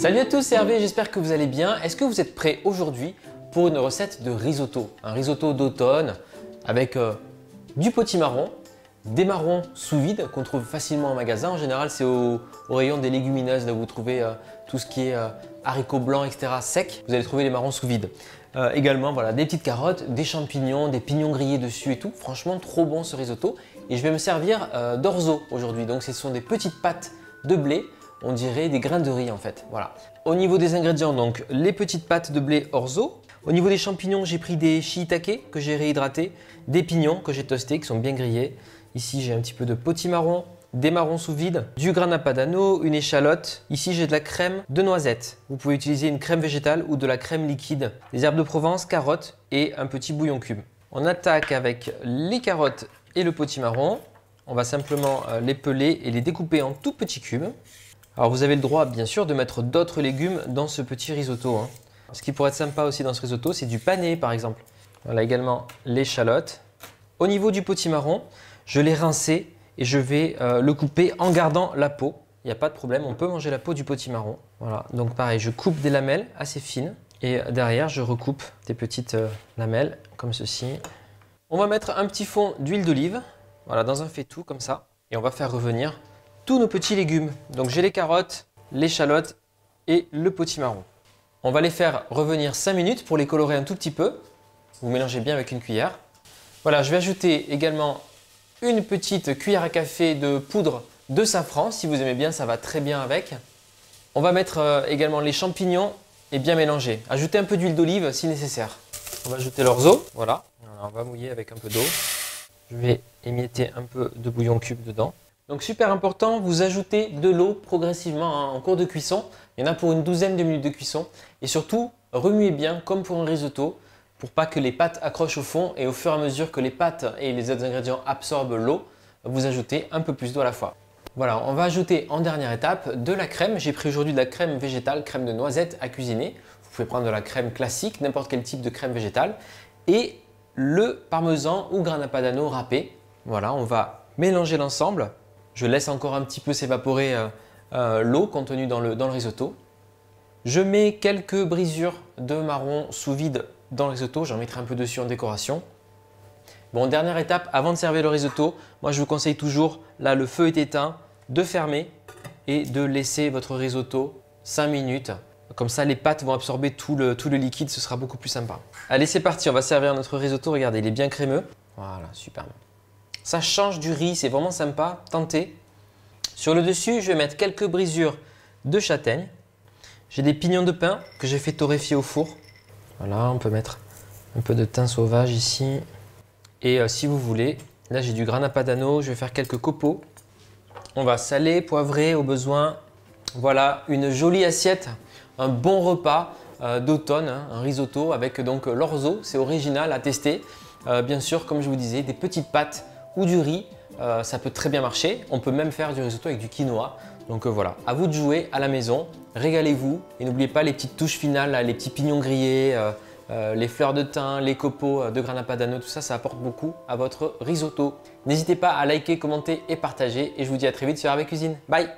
Salut à tous, c'est Hervé, j'espère que vous allez bien. Est-ce que vous êtes prêts aujourd'hui pour une recette de risotto? Un risotto d'automne avec du potimarron, des marrons sous vide qu'on trouve facilement en magasin. En général, c'est au rayon des légumineuses, là où vous trouvez tout ce qui est haricots blancs, etc. secs. Vous allez trouver les marrons sous vide. Également, voilà, des petites carottes, des champignons, des pignons grillés dessus et tout. Franchement, trop bon ce risotto. Et je vais me servir d'orzo aujourd'hui. Donc, ce sont des petites pâtes de blé. On dirait des grains de riz en fait. Voilà. Au niveau des ingrédients, donc les petites pâtes de blé orzo. Au niveau des champignons, j'ai pris des shiitake que j'ai réhydratés, des pignons que j'ai toastés qui sont bien grillés. Ici, j'ai un petit peu de potimarron, des marrons sous vide, du grana padano, une échalote. Ici, j'ai de la crème de noisette. Vous pouvez utiliser une crème végétale ou de la crème liquide, des herbes de Provence, carottes et un petit bouillon cube. On attaque avec les carottes et le potimarron. On va simplement les peler et les découper en tout petits cubes. Alors vous avez le droit bien sûr de mettre d'autres légumes dans ce petit risotto. Ce qui pourrait être sympa aussi dans ce risotto, c'est du pané par exemple. Voilà également l'échalote. Au niveau du potimarron, je l'ai rincé et je vais le couper en gardant la peau. Il n'y a pas de problème, on peut manger la peau du potimarron. Voilà, donc pareil, je coupe des lamelles assez fines et derrière je recoupe des petites lamelles comme ceci. On va mettre un petit fond d'huile d'olive, voilà, dans un faitout comme ça, et on va faire revenir tous nos petits légumes. Donc j'ai les carottes, l'échalote et le potimarron. On va les faire revenir 5 minutes pour les colorer un tout petit peu. Vous mélangez bien avec une cuillère. Voilà, je vais ajouter également une petite cuillère à café de poudre de safran. Si vous aimez bien, ça va très bien avec. On va mettre également les champignons et bien mélanger. Ajouter un peu d'huile d'olive si nécessaire. On va ajouter l'orzo. Voilà, on va mouiller avec un peu d'eau. Je vais émietter un peu de bouillon cube dedans. Donc super important, vous ajoutez de l'eau progressivement en cours de cuisson. Il y en a pour une douzaine de minutes de cuisson. Et surtout, remuez bien comme pour un risotto pour pas que les pâtes accrochent au fond. Et au fur et à mesure que les pâtes et les autres ingrédients absorbent l'eau, vous ajoutez un peu plus d'eau à la fois. Voilà, on va ajouter en dernière étape de la crème. J'ai pris aujourd'hui de la crème végétale, crème de noisette à cuisiner. Vous pouvez prendre de la crème classique, n'importe quel type de crème végétale. Et le parmesan ou grana padano râpé. Voilà, on va mélanger l'ensemble. Je laisse encore un petit peu s'évaporer l'eau contenue dans le risotto. Je mets quelques brisures de marron sous vide dans le risotto. J'en mettrai un peu dessus en décoration. Bon, dernière étape, avant de servir le risotto, moi je vous conseille toujours, là le feu est éteint, de fermer et de laisser votre risotto 5 minutes. Comme ça, les pâtes vont absorber tout le liquide, ce sera beaucoup plus sympa. Allez, c'est parti, on va servir notre risotto. Regardez, il est bien crémeux. Voilà, super. Ça change du riz, c'est vraiment sympa, tentez. Sur le dessus, je vais mettre quelques brisures de châtaigne. J'ai des pignons de pin que j'ai fait torréfier au four. Voilà, on peut mettre un peu de thym sauvage ici. Et si vous voulez, là j'ai du grana padano, je vais faire quelques copeaux. On va saler, poivrer au besoin. Voilà, une jolie assiette, un bon repas d'automne, un risotto avec donc l'orzo, c'est original à tester. Bien sûr, comme je vous disais, des petites pâtes ou du riz, ça peut très bien marcher. On peut même faire du risotto avec du quinoa. Donc voilà, à vous de jouer à la maison, régalez-vous et n'oubliez pas les petites touches finales, là, les petits pignons grillés, les fleurs de thym, les copeaux de grana padano, tout ça, ça apporte beaucoup à votre risotto. N'hésitez pas à liker, commenter et partager et je vous dis à très vite sur Hervé Cuisine. Bye!